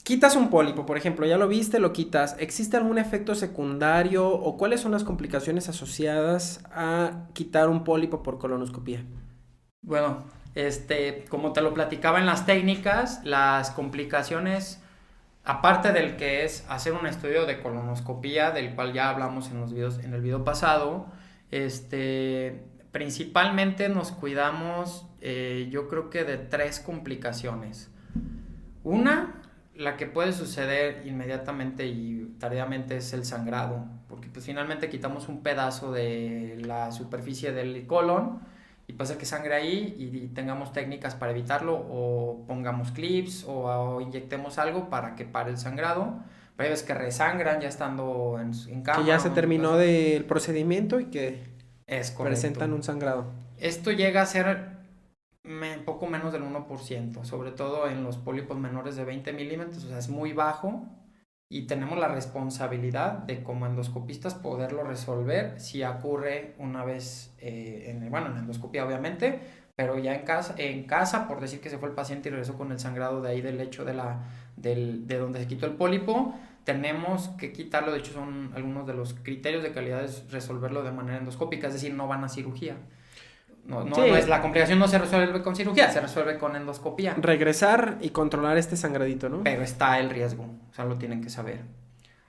quitas un pólipo, por ejemplo, ya lo viste, lo quitas. ¿Existe algún efecto secundario o cuáles son las complicaciones asociadas a quitar un pólipo por colonoscopia? Bueno, como te lo platicaba en las técnicas, las complicaciones, aparte del que es hacer un estudio de colonoscopía, del cual ya hablamos en los videos, en el video pasado, principalmente nos cuidamos, yo creo que de tres complicaciones. Una, la que puede suceder inmediatamente y tardíamente es el sangrado, porque pues finalmente quitamos un pedazo de la superficie del colon y pasa que sangre ahí y tengamos técnicas para evitarlo o pongamos clips o inyectemos algo para que pare el sangrado. Pero hay veces que resangran ya estando en Que ya cama se o en tu terminó casa. del procedimiento y que Es correcto. presentan un sangrado. Esto llega a ser poco menos del 1%, sobre todo en los pólipos menores de 20 milímetros, o sea, es muy bajo y tenemos la responsabilidad de como endoscopistas poderlo resolver si ocurre una vez, bueno, en endoscopia obviamente, pero ya en casa, por decir que se fue el paciente y regresó con el sangrado de ahí del lecho de donde se quitó el pólipo, tenemos que quitarlo, de hecho son algunos de los criterios de calidad es resolverlo de manera endoscópica, es decir, no van a cirugía. No es Sí, la complicación, no se resuelve con cirugía, se resuelve con endoscopía. regresar y controlar este sangradito, ¿no? Pero está el riesgo, o sea, lo tienen que saber.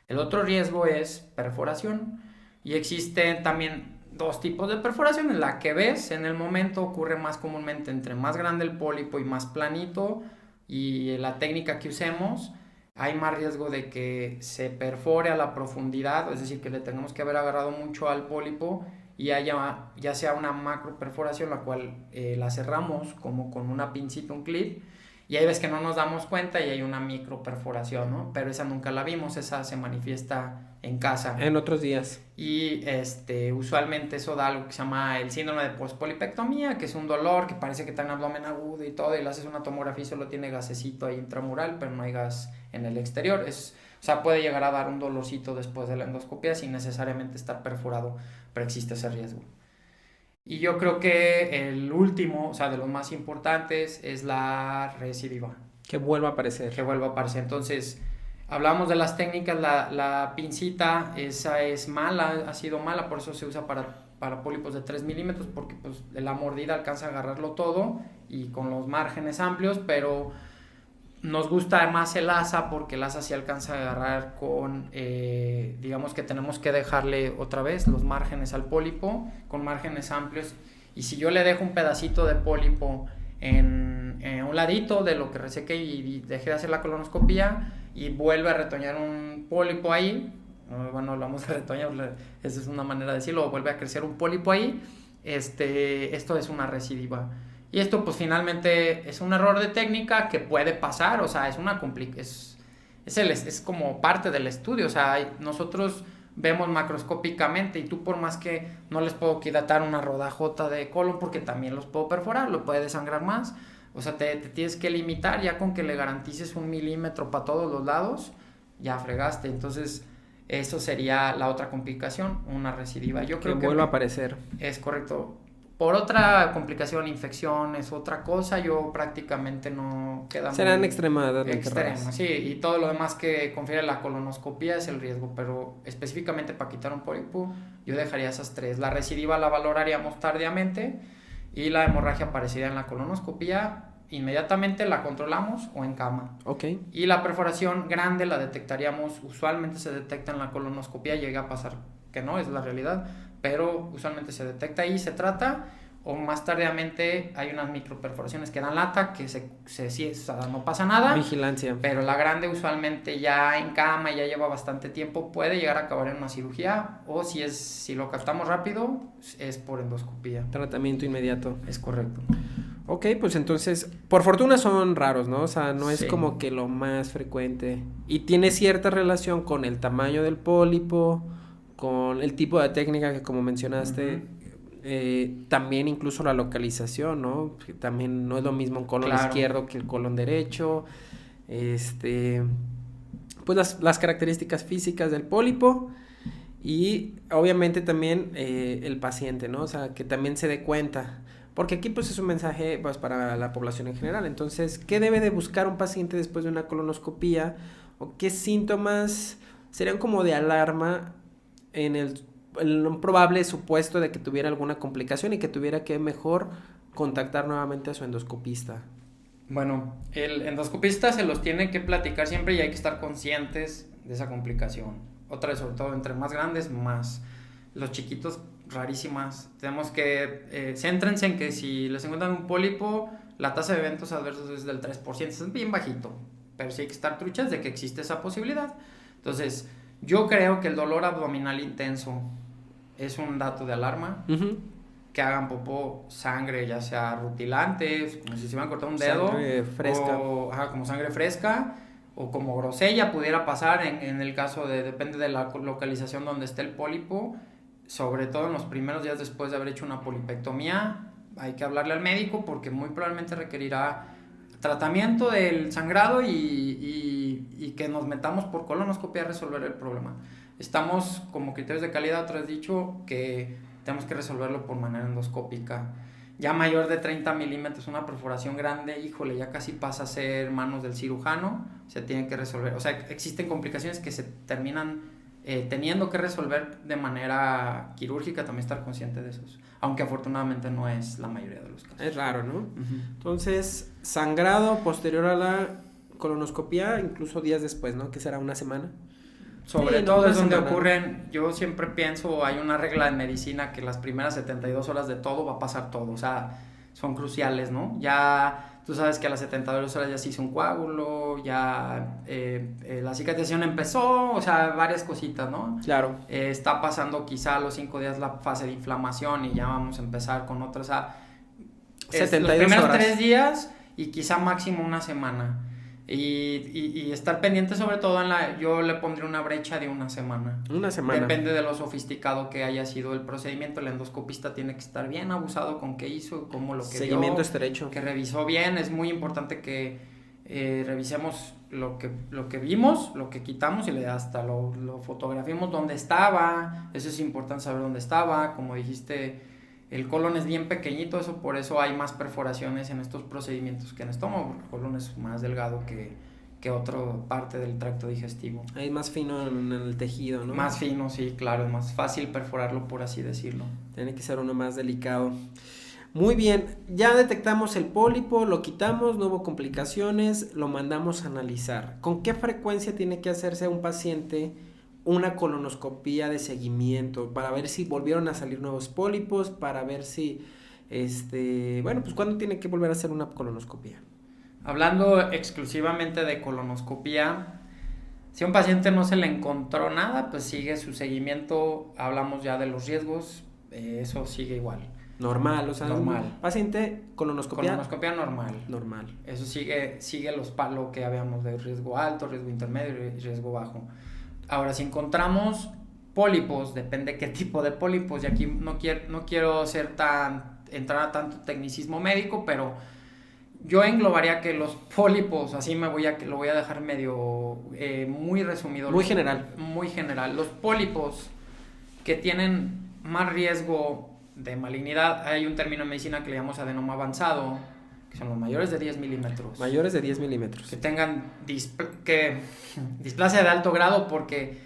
El otro riesgo es perforación. Y existen también dos tipos de perforación. La que ves en el momento ocurre más comúnmente entre más grande el pólipo y más planito. Y la técnica que usemos, hay más riesgo de que se perfore a la profundidad, es decir, que le tengamos que haber agarrado mucho al pólipo y haya ya sea una macro perforación, la cual la cerramos como con una pincita, un clip, y hay veces que no nos damos cuenta y hay una micro perforación, ¿no? Pero esa nunca la vimos, esa se manifiesta en casa. En otros días. Y usualmente eso da algo que se llama el síndrome de pospolipectomía, que es un dolor que parece que está en abdomen agudo y todo, y le haces una tomografía y solo tiene gasecito ahí intramural, pero no hay gas en el exterior. O sea, puede llegar a dar un dolorcito después de la endoscopia sin necesariamente estar perforado, pero existe ese riesgo. Y yo creo que el último, o sea, de los más importantes, es la recidiva, Que vuelva a aparecer. que vuelva a aparecer. Entonces, hablamos de las técnicas, la pincita, esa es mala, ha sido mala, por eso se usa para pólipos de 3 milímetros, porque pues la mordida alcanza a agarrarlo todo y con los márgenes amplios, pero nos gusta más el asa porque el asa sí alcanza a agarrar con, digamos que tenemos que dejarle otra vez los márgenes al pólipo con márgenes amplios. Y si yo le dejo un pedacito de pólipo en un ladito de lo que resequé y dejé de hacer la colonoscopía y vuelve a retoñar un pólipo ahí, bueno, hablamos de retoñar, esa es una manera de decirlo, vuelve a crecer un pólipo ahí, esto es una recidiva. Y esto pues finalmente es un error de técnica que puede pasar, o sea, es como parte del estudio, o sea, nosotros vemos macroscópicamente y tú por más que no les puedo quitar una rodajota de colon porque también los puedo perforar, lo puede desangrar más, o sea, te tienes que limitar ya con que le garantices 1 milímetro para todos los lados, ya fregaste, entonces eso sería la otra complicación, una recidiva. Yo Que creo que vuelva a aparecer. es correcto. Por otra complicación, infección, es otra cosa, yo prácticamente no queda Serán muy extremadamente extremo, raras. sí, y todo lo demás que confiere la colonoscopía es el riesgo, pero específicamente para quitar un pólipo, yo dejaría esas tres. La recidiva la valoraríamos tardíamente y la hemorragia aparecería en la colonoscopía, inmediatamente la controlamos o en cama. Ok. Y la perforación grande la detectaríamos, usualmente se detecta en la colonoscopía, llega a pasar que no, es la realidad, pero usualmente se detecta y se trata, o más tardíamente hay unas microperforaciones que dan lata, que sí, o sea, no pasa nada, Vigilancia. pero la grande usualmente ya en cama, ya lleva bastante tiempo, puede llegar a acabar en una cirugía, o si lo captamos rápido, es por endoscopía. Tratamiento inmediato. Es correcto. Ok, pues entonces, por fortuna son raros, ¿no? O sea, no es Sí. como que lo más frecuente. Y tiene cierta relación con el tamaño del pólipo, con el tipo de técnica que como mencionaste, también incluso la localización, ¿no? Que también no es lo mismo un colon Claro. izquierdo que el colon derecho. Este, pues las características físicas del pólipo y obviamente también el paciente, ¿no? O sea, que también se dé cuenta. Porque aquí pues es un mensaje pues para la población en general. Entonces, ¿qué debe de buscar un paciente después de una colonoscopía? ¿O qué síntomas serían como de alarma en un probable supuesto de que tuviera alguna complicación y que tuviera que mejor contactar nuevamente a su endoscopista? Bueno, el endoscopista se los tiene que platicar siempre y hay que estar conscientes de esa complicación. Otra vez, sobre todo, entre más grandes, más. Los chiquitos, rarísimas. Tenemos que céntrense en que si les encuentran un pólipo, la tasa de eventos adversos es del 3%, es bien bajito. Pero sí hay que estar truchas de que existe esa posibilidad. Entonces, yo creo que el dolor abdominal intenso es un dato de alarma. Uh-huh. Que hagan popó, sangre, ya sea rutilante, como si se iban a cortar un dedo. Sangre fresca. O, como sangre fresca, o como grosella pudiera pasar en el caso depende de la localización donde esté el pólipo, sobre todo en los primeros días después de haber hecho una polipectomía. Hay que hablarle al médico porque muy probablemente requerirá tratamiento del sangrado y que nos metamos por colonoscopia a resolver el problema. Estamos como criterios de calidad, otra vez dicho, que tenemos que resolverlo por manera endoscópica. Ya mayor de 30 milímetros, una perforación grande, híjole, ya casi pasa a ser manos del cirujano, se tiene que resolver. O sea, existen complicaciones que se terminan teniendo que resolver de manera quirúrgica, también estar consciente de esos. Aunque afortunadamente no es la mayoría de los casos. Es raro, ¿no? Uh-huh. Entonces, sangrado posterior a la colonoscopia, incluso días después, ¿no? Que será una semana. Sobre Sí, todo no, es donde semana. ocurren, yo siempre pienso, hay una regla en medicina que las primeras 72 horas de todo va a pasar todo, o sea, son cruciales, ¿no? Ya tú sabes que a las 72 horas ya se hizo un coágulo, ya la cicatrización empezó, o sea, varias cositas, ¿no? Claro. Está pasando quizá a los 5 días la fase de inflamación y ya vamos a empezar con otras, o sea, 72 los primeros horas. 3 días y quizá máximo una semana. Y estar pendiente sobre todo yo le pondría una brecha de una semana. Una semana. Depende de lo sofisticado que haya sido el procedimiento. El endoscopista tiene que estar bien abusado con qué hizo, cómo lo que Seguimiento vio, estrecho. que revisó bien. Es muy importante que revisemos lo que vimos, lo que quitamos y hasta lo fotografiemos dónde estaba. Eso es importante saber dónde estaba. Como dijiste, el colon es bien pequeñito, por eso hay más perforaciones en estos procedimientos que en el estómago, porque el colon es más delgado que otra parte del tracto digestivo. Ahí más fino en el tejido, ¿no? Más fino, sí, claro, es más fácil perforarlo, por así decirlo. Tiene que ser uno más delicado. Muy bien, ya detectamos el pólipo, lo quitamos, no hubo complicaciones, lo mandamos a analizar. ¿Con qué frecuencia tiene que hacerse a un paciente una colonoscopía de seguimiento para ver si volvieron a salir nuevos pólipos, para ver si, bueno, pues cuándo tiene que volver a hacer una colonoscopía? Hablando exclusivamente de colonoscopía, si a un paciente no se le encontró nada, pues sigue su seguimiento, hablamos ya de los riesgos, eso sigue igual. Normal, o sea, normal. Paciente, colonoscopía. Colonoscopia normal. Normal. Eso sigue los palos que habíamos de riesgo alto, riesgo intermedio y riesgo bajo. Ahora, si encontramos pólipos, depende qué tipo de pólipos, y aquí no quiero entrar a tanto tecnicismo médico, pero yo englobaría que los pólipos, así lo voy a dejar medio, muy resumido. Muy general. Muy general. Los pólipos que tienen más riesgo de malignidad, hay un término en medicina que le llamamos adenoma avanzado, que son los mayores de 10 milímetros. Mayores de 10 milímetros. Que tengan displasia de alto grado, porque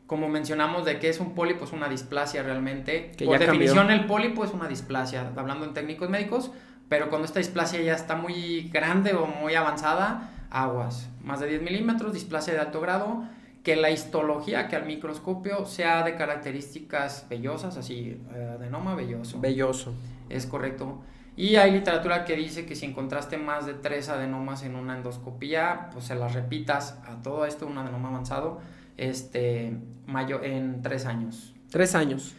como mencionamos de que es un pólipo, es una displasia realmente. Que por ya definición cambió. el pólipo es una displasia, hablando en técnicos médicos, pero cuando esta displasia ya está muy grande o muy avanzada, aguas. Más de 10 milímetros, displasia de alto grado, que la histología, que al microscopio sea de características vellosas, así, adenoma velloso. Velloso. Es correcto. Y hay literatura que dice que si encontraste más de 3 adenomas en una endoscopía, pues se las repitas a todo esto, un adenoma avanzado, en 3 años. 3 años.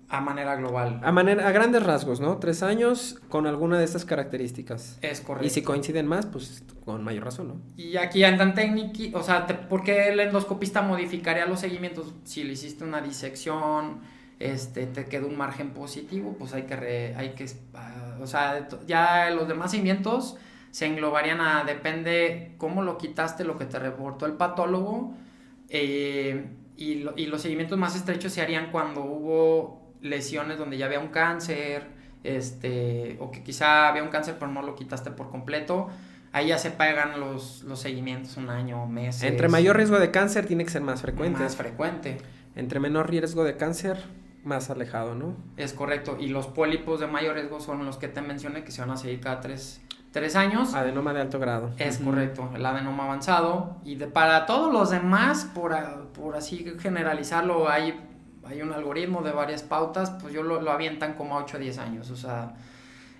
A manera global. A grandes rasgos, ¿no? 3 años con alguna de estas características. Es correcto. Y si coinciden más, pues con mayor razón, ¿no? Y aquí andan técnicas, o sea, ¿por qué el endoscopista modificaría los seguimientos? Si le hiciste una disección, te quedó un margen positivo, pues o sea, ya los demás seguimientos se englobarían depende cómo lo quitaste, lo que te reportó el patólogo, y los seguimientos más estrechos se harían cuando hubo lesiones donde ya había un cáncer, o que quizá había un cáncer pero no lo quitaste por completo, ahí ya se pagan los seguimientos, un año, meses. Entre mayor riesgo de cáncer tiene que ser más frecuente. Más frecuente. Entre menor riesgo de cáncer, más alejado, ¿no? Es correcto. Y los pólipos de mayor riesgo son los que te mencioné, que se van a seguir cada 3 años. Adenoma de alto grado. Es correcto, el adenoma avanzado. Y para todos los demás, por así generalizarlo, hay un algoritmo de varias pautas, pues yo lo avientan como a 8 o 10 años. O sea,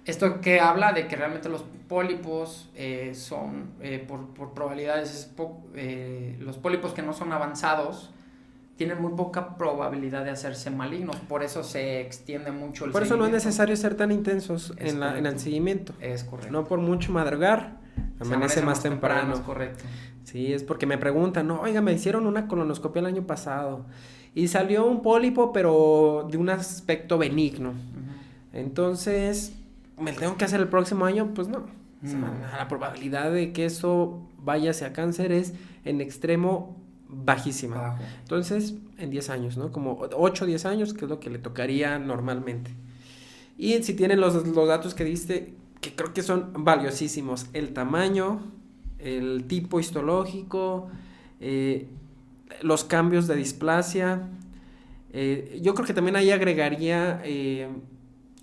esto que habla de que realmente los pólipos son, por probabilidades, los pólipos que no son avanzados tienen muy poca probabilidad de hacerse malignos, por eso se extiende mucho el seguimiento. Por eso no es necesario ser tan intensos en el seguimiento. Es correcto. No por mucho madrugar, amanece más temprano. Es correcto. Sí, es porque me preguntan, no, oiga, me hicieron una colonoscopia el año pasado y salió un pólipo, pero de un aspecto benigno. Entonces, ¿me tengo que hacer el próximo año? Pues no. O sea, la probabilidad de que eso vaya hacia cáncer es en extremo bajísima. Bajo. Entonces, en 10 años, ¿no? Como 8 o 10 años, que es lo que le tocaría normalmente. Y si tienen los datos que diste, que creo que son valiosísimos, el tamaño, el tipo histológico, los cambios de displasia, yo creo que también ahí agregaría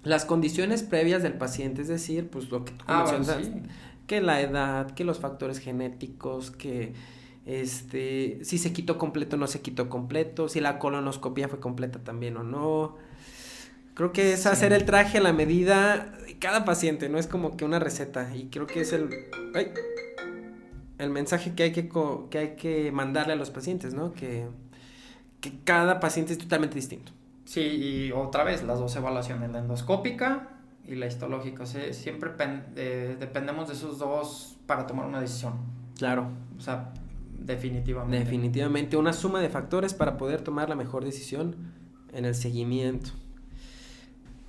las condiciones previas del paciente, es decir, pues lo que tú mencionas, sí, que la edad, que los factores genéticos, que si se quitó completo o no se quitó completo, si la colonoscopia fue completa también o no. Creo que es hacer el traje a la medida de cada paciente, no es como que una receta, y creo que es el mensaje que hay que mandarle a los pacientes, ¿no? Que cada paciente es totalmente distinto. Sí, y otra vez, las dos evaluaciones, la endoscópica y la histológica, o sea, siempre dependemos de esos dos para tomar una decisión. Claro. O sea, definitivamente. Definitivamente, una suma de factores para poder tomar la mejor decisión en el seguimiento.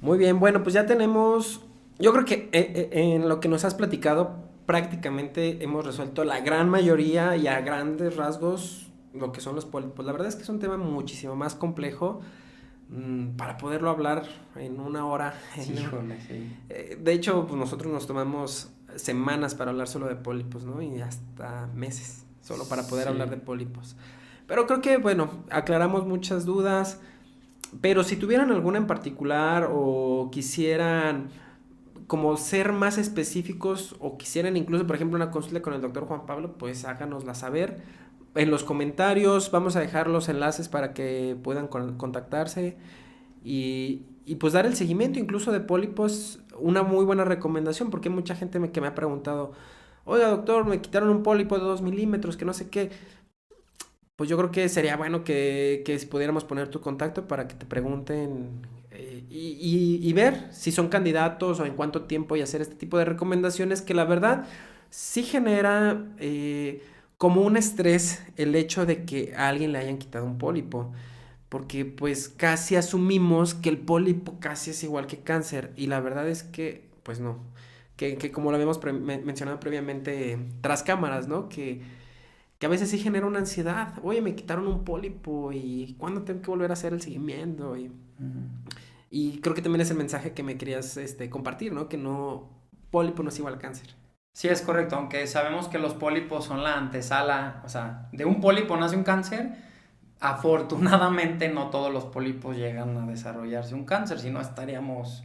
Muy bien, bueno, pues ya tenemos, yo creo que en lo que nos has platicado prácticamente hemos resuelto la gran mayoría y a grandes rasgos lo que son los pólipos. La verdad es que es un tema muchísimo más complejo para poderlo hablar en una hora. Sí. De hecho, pues nosotros nos tomamos semanas para hablar solo de pólipos, ¿no? Y hasta meses solo para poder hablar de pólipos. Pero creo que, bueno, aclaramos muchas dudas. Pero si tuvieran alguna en particular o quisieran como ser más específicos o quisieran incluso, por ejemplo, una consulta con el doctor Juan Pablo, pues háganosla saber en los comentarios. Vamos a dejar los enlaces para que puedan contactarse y pues dar el seguimiento incluso de pólipos. Una muy buena recomendación, porque hay mucha gente que me ha preguntado, oiga doctor, me quitaron un pólipo de 2 milímetros, que no sé qué. Pues yo creo que sería bueno que pudiéramos poner tu contacto para que te pregunten y ver si son candidatos o en cuánto tiempo, y hacer este tipo de recomendaciones que la verdad sí genera como un estrés el hecho de que a alguien le hayan quitado un pólipo, porque pues casi asumimos que el pólipo casi es igual que cáncer, y la verdad es que pues no, que como lo habíamos mencionado previamente tras cámaras, ¿no? Que a veces sí genera una ansiedad. Oye, me quitaron un pólipo y ¿cuándo tengo que volver a hacer el seguimiento? Y creo que también es el mensaje que me querías compartir, ¿no? Que no, pólipo no es igual a cáncer. Sí, es correcto, aunque sabemos que los pólipos son la antesala, o sea, de un pólipo nace un cáncer. Afortunadamente no todos los pólipos llegan a desarrollarse un cáncer, si no estaríamos,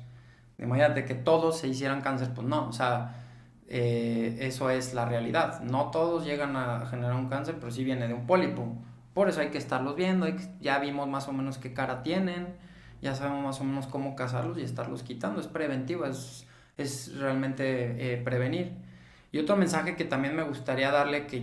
imagínate que todos se hicieran cáncer, pues no, o sea, eso es la realidad. No todos llegan a generar un cáncer, pero sí viene de un pólipo. Por eso hay que estarlos viendo. Ya vimos más o menos qué cara tienen, ya sabemos más o menos cómo cazarlos y estarlos quitando. Es preventivo, es realmente prevenir. Y otro mensaje que también me gustaría darle, que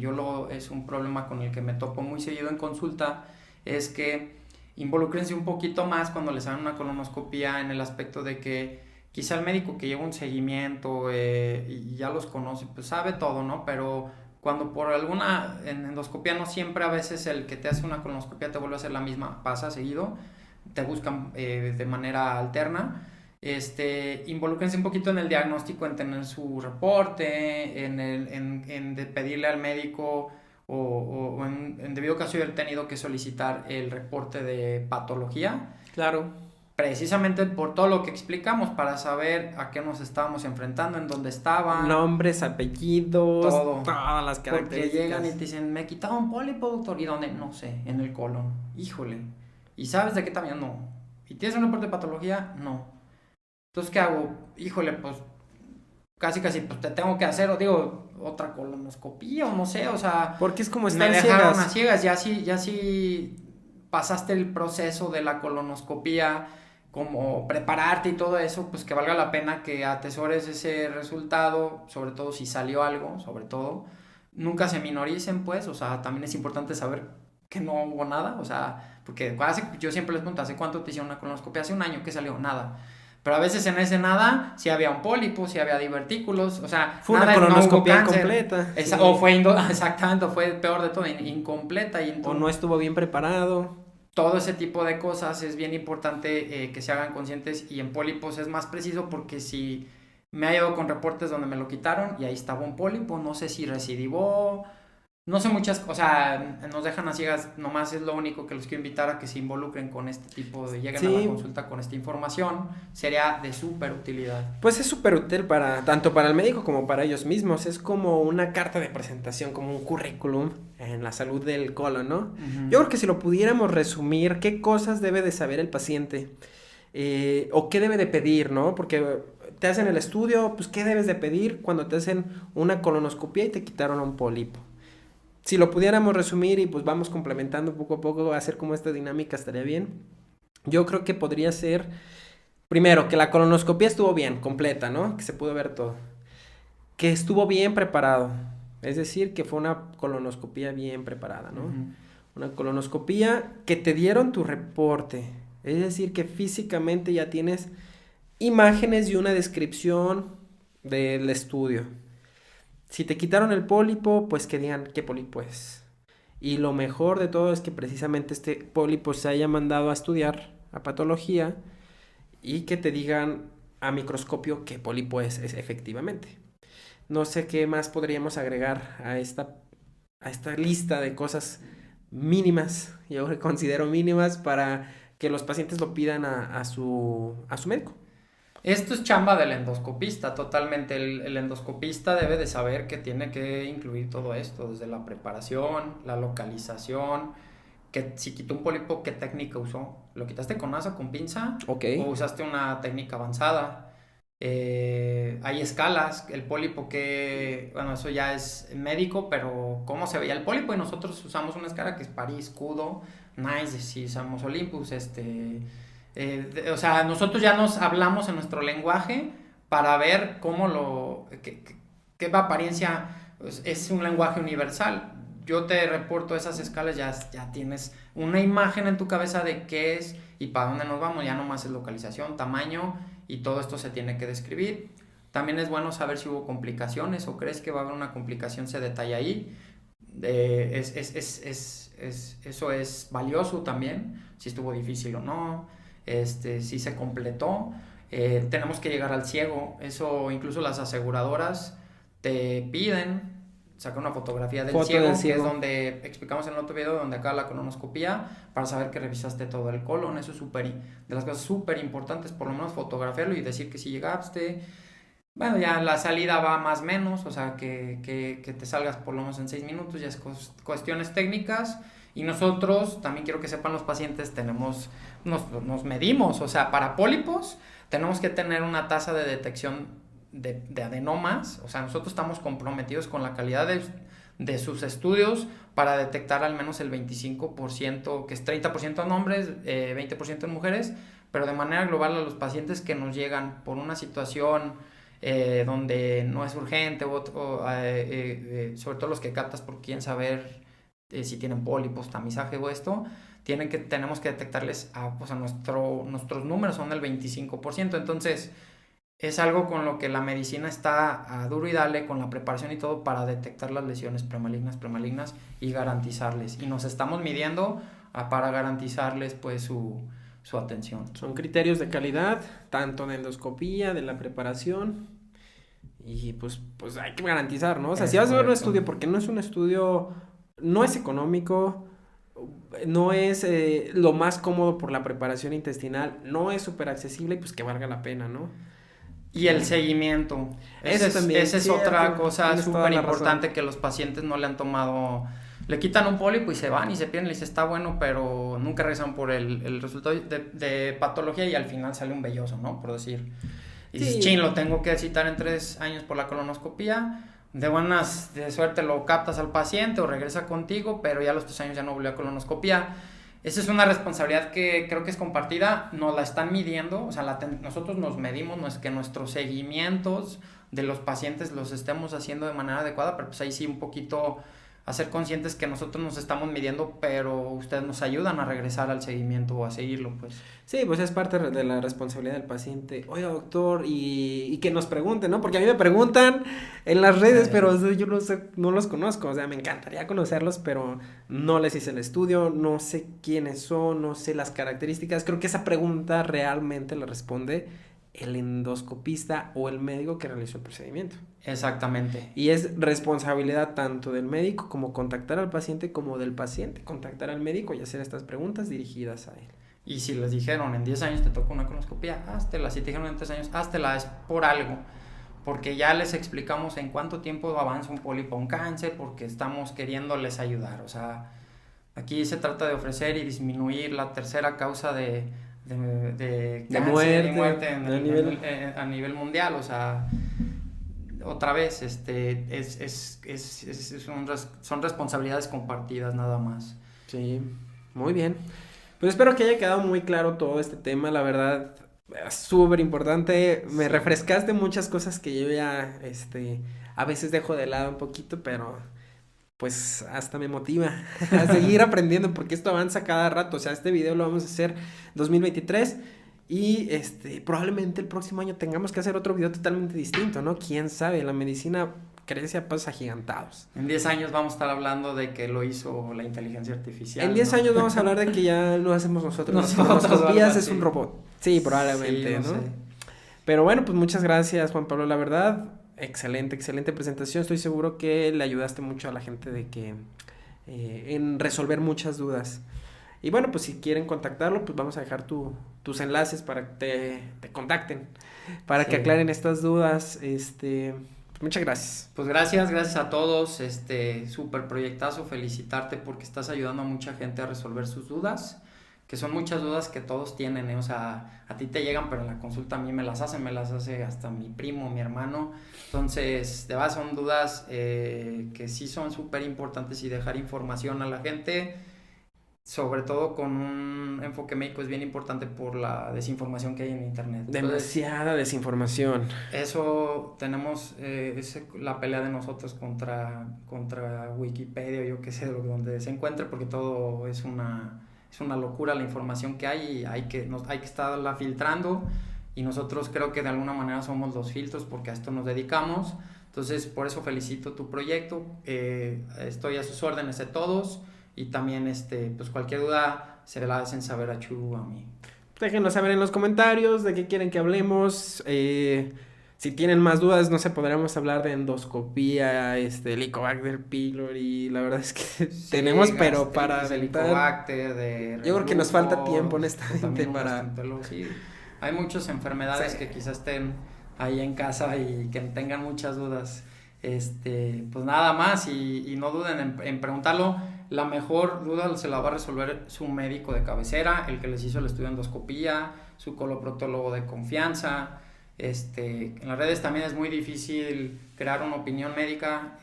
es un problema con el que me topo muy seguido en consulta, es que involúcrense un poquito más cuando les hagan una colonoscopia, en el aspecto de que quizá el médico que lleva un seguimiento y ya los conoce, pues sabe todo, ¿no? Pero cuando por alguna endoscopia, no siempre, a veces el que te hace una colonoscopia te vuelve a hacer la misma, pasa seguido, te buscan de manera alterna. Involúquense un poquito en el diagnóstico, en tener su reporte, en pedirle al médico o en debido caso haber tenido que solicitar el reporte de patología. Claro. precisamente por todo lo que explicamos, para saber a qué nos estábamos enfrentando, en dónde estaban. Nombres, apellidos, todo. todas las características. Porque llegan y te dicen, me quitaron un pólipo, doctor. ¿Y dónde? No sé, en el colon. Híjole. ¿Y sabes de qué tamaño? No. ¿Y tienes un reporte de patología? No. Entonces, ¿qué hago? Híjole, pues casi pues te tengo que hacer, o digo, otra colonoscopía, o no sé, o sea. Porque es como me estar dejaron ciegas. a ciegas. Ya sí pasaste el proceso de la colonoscopía, como prepararte y todo eso, pues que valga la pena que atesores ese resultado, sobre todo si salió algo, sobre todo. Nunca se minoricen, pues, o sea, también es importante saber que no hubo nada, o sea, porque yo siempre les pregunto, ¿hace cuánto te hicieron una colonoscopia? Hace un año que salió, nada. Pero a veces en ese nada, sí había un pólipo, sí había divertículos, o sea, Fue nada, una colonoscopia no hubo cáncer. incompleta. Sí. O fue, exactamente, fue peor de todo, incompleta. Y entonces, o no estuvo bien preparado. todo ese tipo de cosas es bien importante que se hagan conscientes, y en pólipos es más preciso porque si me ha ido con reportes donde me lo quitaron y ahí estaba un pólipo, no sé si recidivó, no sé muchas, o sea, nos dejan a ciegas, nomás es lo único que los quiero invitar a que se involucren con este tipo de, lleguen a la consulta con esta información, sería de súper utilidad. Pues es súper útil tanto para el médico como para ellos mismos, es como una carta de presentación, como un currículum en la salud del colon, ¿no? Uh-huh. Yo creo que si lo pudiéramos resumir, ¿qué cosas debe de saber el paciente? O qué debe de pedir, ¿no? Porque te hacen el estudio, pues ¿qué debes de pedir cuando te hacen una colonoscopia y te quitaron un pólipo? Si lo pudiéramos resumir y pues vamos complementando poco a poco, hacer como esta dinámica estaría bien. Yo creo que podría ser, primero, que la colonoscopia estuvo bien, completa, ¿no? Que se pudo ver todo. Que estuvo bien preparado. Es decir, que fue una colonoscopia bien preparada, ¿no? Uh-huh. Una colonoscopia que te dieron tu reporte. Es decir, que físicamente ya tienes imágenes y una descripción del estudio. Si te quitaron el pólipo, pues que digan qué pólipo es. Y lo mejor de todo es que precisamente este pólipo se haya mandado a estudiar a patología y que te digan a microscopio qué pólipo es efectivamente. No sé qué más podríamos agregar a esta lista de cosas mínimas, yo considero mínimas, para que los pacientes lo pidan a su médico. Esto es chamba del endoscopista, totalmente. El endoscopista debe de saber que tiene que incluir todo esto, desde la preparación, la localización, que si quitó un pólipo, ¿qué técnica usó? ¿Lo quitaste con asa, con pinza? Okay. ¿O usaste una técnica avanzada? Hay escalas, el pólipo que, bueno, eso ya es médico, pero ¿cómo se veía el pólipo? Y nosotros usamos una escala que es París, Cudo, Nice, si usamos Olympus, o sea, nosotros ya nos hablamos en nuestro lenguaje para ver cómo qué apariencia, pues, es un lenguaje universal. Yo te reporto esas escalas, ya tienes una imagen en tu cabeza de qué es y para dónde nos vamos, ya nomás es localización, tamaño y todo esto se tiene que describir. También es bueno saber si hubo complicaciones o crees que va a haber una complicación, se detalla ahí. Eso es valioso también, si estuvo difícil o no. Si se completó, tenemos que llegar al ciego. Eso incluso las aseguradoras te piden sacar una fotografía del ciego, que es donde explicamos en el otro video, donde acaba la colonoscopia, para saber que revisaste todo el colon. Eso es de las cosas súper importantes, por lo menos fotografiarlo y decir que sí llegaste. Bueno, ya la salida va más o menos, o sea, que te salgas por lo menos en 6 minutos, ya es cuestiones técnicas. Y nosotros, también quiero que sepan los pacientes, nos medimos, o sea, para pólipos tenemos que tener una tasa de detección de adenomas, o sea, nosotros estamos comprometidos con la calidad de sus estudios para detectar al menos el 25%, que es 30% en hombres, 20% en mujeres, pero de manera global a los pacientes que nos llegan por una situación donde no es urgente, sobre todo los que captas por quieren saber si tienen pólipos, tamizaje o esto, tenemos que detectarles nuestros números son del 25%, entonces es algo con lo que la medicina está a duro y dale, con la preparación y todo, para detectar las lesiones premalignas y garantizarles, y nos estamos midiendo para garantizarles pues su atención. Son criterios de calidad, tanto de endoscopía, de la preparación, y pues hay que garantizar, ¿no? O sea, si vas a ver un estudio, porque no es un estudio, no es económico, no es lo más cómodo por la preparación intestinal, no es súper accesible y pues que valga la pena, ¿no? Y el seguimiento. Eso también, Esa es cierto, otra cosa tienes toda súper la importante razón. que los pacientes no le han tomado. Le quitan un pólipo y se van y se pierden. Le dice, está bueno, pero nunca regresan por el resultado de patología y al final sale un velloso, ¿no? Por decir. Y dices, Sí. chin, lo tengo que citar en 3 años por la colonoscopía. De suerte lo captas al paciente o regresa contigo, pero ya a los 3 años ya no volvió a colonoscopía. Esa es una responsabilidad que creo que es compartida, nos la están midiendo, o sea, nosotros nos medimos, no es que nuestros seguimientos de los pacientes los estemos haciendo de manera adecuada, pero pues ahí sí un poquito a ser conscientes que nosotros nos estamos midiendo, pero ustedes nos ayudan a regresar al seguimiento o a seguirlo, pues. Sí, pues es parte de la responsabilidad del paciente. Oiga, doctor, y que nos pregunten, ¿no? Porque a mí me preguntan en las redes, pero o sea, yo no sé, no los conozco. O sea, me encantaría conocerlos, pero no les hice el estudio, no sé quiénes son, no sé las características. Creo que esa pregunta realmente la responde el endoscopista o el médico que realizó el procedimiento. Exactamente. Y es responsabilidad tanto del médico como contactar al paciente como del paciente, contactar al médico y hacer estas preguntas dirigidas a él. Y si les dijeron en 10 años te toca una colonoscopia, háztela. Si te dijeron en 3 años, háztela, es por algo. Porque ya les explicamos en cuánto tiempo avanza un pólipo, un cáncer, porque estamos queriéndoles ayudar. O sea, aquí se trata de ofrecer y disminuir la tercera causa de cáncer y muerte a nivel mundial. O sea, otra vez, son responsabilidades compartidas nada más. Sí, muy bien. Pues espero que haya quedado muy claro todo este tema, la verdad, es súper importante. Me refrescaste muchas cosas que yo ya, a veces dejo de lado un poquito, pero pues hasta me motiva a seguir aprendiendo porque esto avanza cada rato. O sea, este video lo vamos a hacer 2023 y probablemente el próximo año tengamos que hacer otro video totalmente distinto, ¿no? Quién sabe, la medicina crece a pasos agigantados. En 10 años vamos a estar hablando de que lo hizo la inteligencia artificial. En 10 ¿no? años vamos a hablar de que ya lo hacemos nosotros. Nosotros, Las costillas algo es un así. robot. Sí, probablemente, Sí, ¿no? sé. Pero bueno, pues muchas gracias, Juan Pablo. La verdad, excelente presentación. Estoy seguro que le ayudaste mucho a la gente de que en resolver muchas dudas. Y bueno, pues si quieren contactarlo, pues vamos a dejar tus enlaces para que te contacten, para que Sí. aclaren estas dudas. Pues muchas gracias. Pues gracias a todos, súper proyectazo, felicitarte porque estás ayudando a mucha gente a resolver sus dudas, que son muchas dudas que todos tienen, o sea, a ti te llegan, pero en la consulta a mí me las hace hasta mi primo, mi hermano, entonces, de verdad son dudas que sí son súper importantes y dejar información a la gente, sobre todo con un enfoque médico es bien importante por la desinformación que hay en internet. Entonces, Demasiada desinformación. eso tenemos la pelea de nosotros contra Wikipedia o yo qué sé, donde se encuentre, porque todo es una locura la información que hay y hay que estarla filtrando y nosotros creo que de alguna manera somos los filtros porque a esto nos dedicamos. Entonces por eso felicito tu proyecto, estoy a sus órdenes de todos y también pues cualquier duda se la hacen saber a Chu o a mí. Déjenos saber en los comentarios de qué quieren que hablemos. Si tienen más dudas, no sé, podríamos hablar de endoscopía, Helicobacter pylori. La verdad es que Sí, tenemos, pero para gastritis, aventar. Helicobacter, de Yo creo que nos falta reflujo, tiempo, honestamente, también un para. gastroenterólogo, sí. Hay muchas enfermedades Sí. que quizás estén ahí en casa y que tengan muchas dudas. Pues nada más y no duden en preguntarlo. La mejor duda se la va a resolver su médico de cabecera, el que les hizo el estudio de endoscopía, su coloproctólogo de confianza. En las redes también es muy difícil crear una opinión médica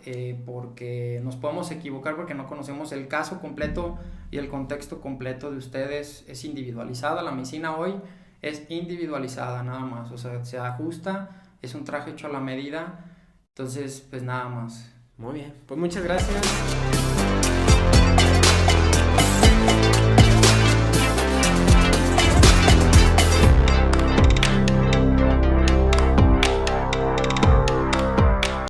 porque nos podemos equivocar porque no conocemos el caso completo y el contexto completo de ustedes. Es individualizada, la medicina hoy es individualizada nada más, o sea, se ajusta, es un traje hecho a la medida, entonces pues nada más. Muy bien, pues muchas gracias.